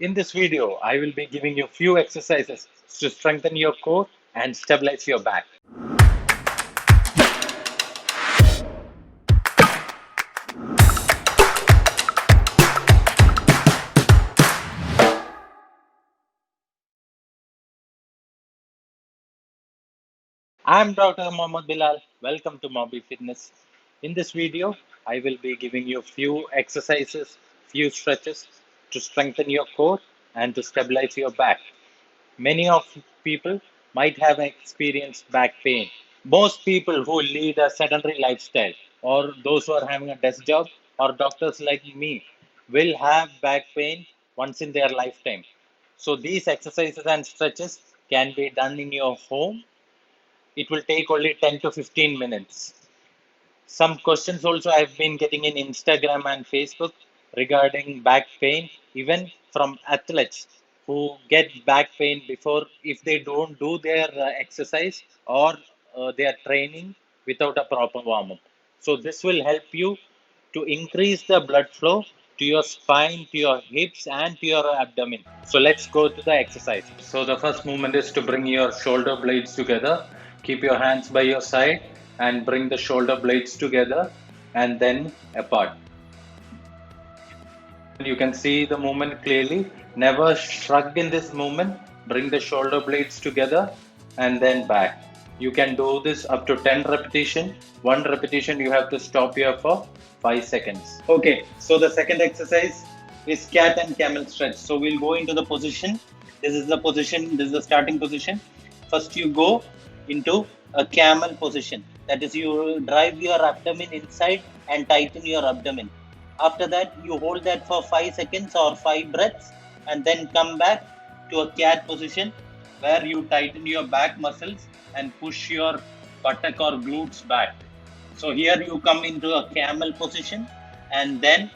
In this video, I will be giving you few exercises to strengthen your core and stabilize your back. I'm Dr. Mohammad Bilal. Welcome to Mobby Fitness. In this video, I will be giving you few exercises, few stretches to strengthen your core and to stabilize your back. Many of people might have experienced back pain. Most people who lead a sedentary lifestyle or those who are having a desk job or doctors like me will have back pain once in their lifetime. So these exercises and stretches can be done in your home. It will take only 10 to 15 minutes. Some questions also I've been getting in Instagram and Facebook regarding back pain, even from athletes who get back pain before if they don't do their exercise or their training without a proper warm up. So this will help you to increase the blood flow to your spine, to your hips, and to your abdomen. So let's go to the exercise. So the first movement is to bring your shoulder blades together. Keep your hands by your side and bring the shoulder blades together and then apart. You can see the movement clearly. Never shrug in this movement. Bring the shoulder blades together and then back. You can do this up to 10 repetition. One repetition you have to stop here for 5 seconds. Okay, so the second exercise is cat and camel stretch. So we'll go into the position. This is the position, this is the starting position. First you go into a camel position. That is, you drive your abdomen inside and tighten your abdomen. After that, you hold that for 5 seconds or 5 breaths and then come back to a cat position where you tighten your back muscles and push your buttock or glutes back. So here you come into a camel position and then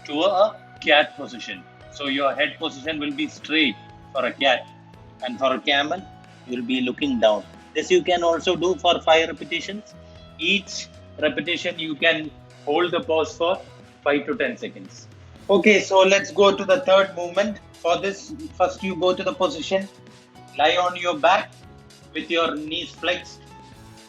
to a cat position. So your head position will be straight for a cat, and for a camel, you will be looking down. This you can also do for 5 repetitions. Each repetition you can hold the pose for 5 to 10 seconds. Okay, so let's go to the third movement. For this, first you go to the position, lie on your back with your knees flexed,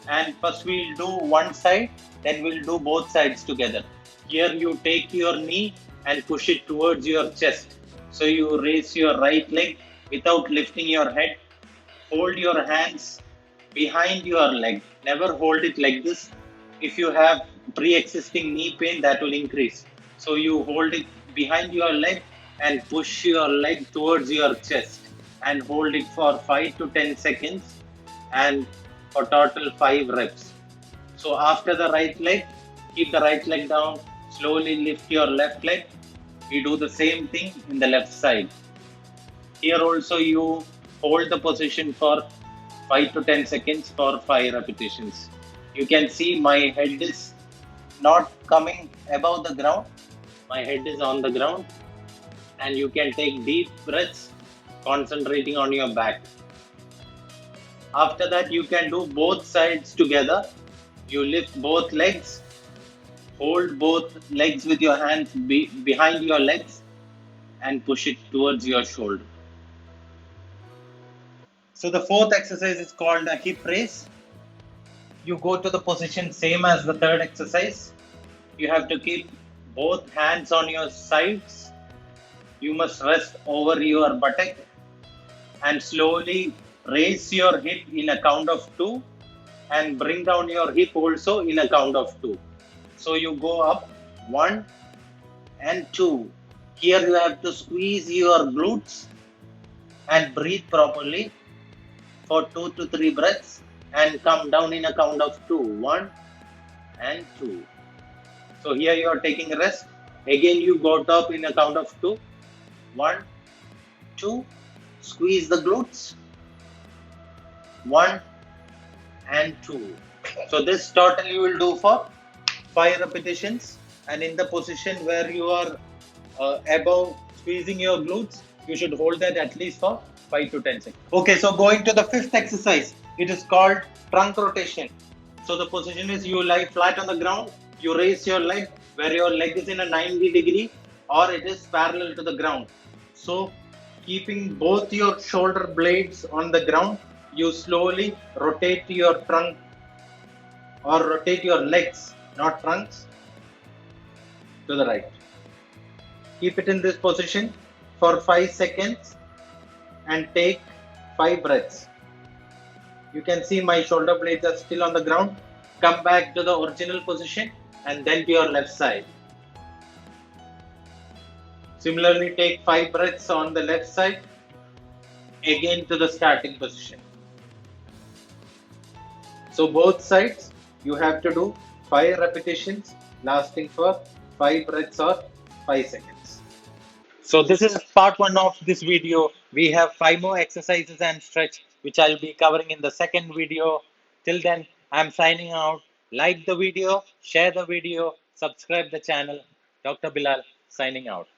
and first we'll do one side, then we'll do both sides together. Here you take your knee and push it towards your chest. So you raise your right leg without lifting your head. Hold your hands behind your leg. Never hold it like this. If you have pre-existing knee pain, that will increase. So you hold it behind your leg and push your leg towards your chest and hold it for 5 to 10 seconds and for total 5 reps. So after the right leg, keep the right leg down, slowly lift your left leg. We do the same thing in the left side. Here also you hold the position for 5 to 10 seconds for 5 repetitions. You can see my head is not coming above the ground. My head is on the ground, and you can take deep breaths concentrating on your back. After that, you can do both sides together. You lift both legs, hold both legs with your hands behind your legs, and push it towards your shoulder. So the fourth exercise is called a hip raise. You go to the position same as the third exercise. You have to keep both hands on your sides. You must rest over your buttock and slowly raise your hip in a count of 2 and bring down your hip also in a count of 2. So you go up 1 and 2. Here you have to squeeze your glutes and breathe properly for 2 to 3 breaths and come down in a count of 2. 1 and 2. So here you are taking a rest. Again you go up in a count of 2. 1, 2. Squeeze the glutes. 1 and 2. So this total you will do for 5 repetitions, and in the position where you are above squeezing your glutes, you should hold that at least for 5 to 10 seconds. Okay, so going to the fifth exercise, it is called trunk rotation. So the position is you lie flat on the ground, you raise your leg where your leg is in a 90 degree or it is parallel to the ground. So Keeping both your shoulder blades on the ground, you slowly rotate your trunk or rotate your legs, not trunks, to the right. Keep it in this position for 5 seconds and take 5 breaths. You can see my shoulder blades are still on the ground. Come back to the original position and then to your left side. Similarly, take 5 breaths on the left side, again to the starting position. So both sides you have to do 5 repetitions lasting for 5 breaths or 5 seconds. So this is part 1 of this video. We have 5 more exercises and stretch which I'll be covering in the second video. Till then, I'm signing out. Like the video, share the video, subscribe the channel. Dr. Bilal signing out.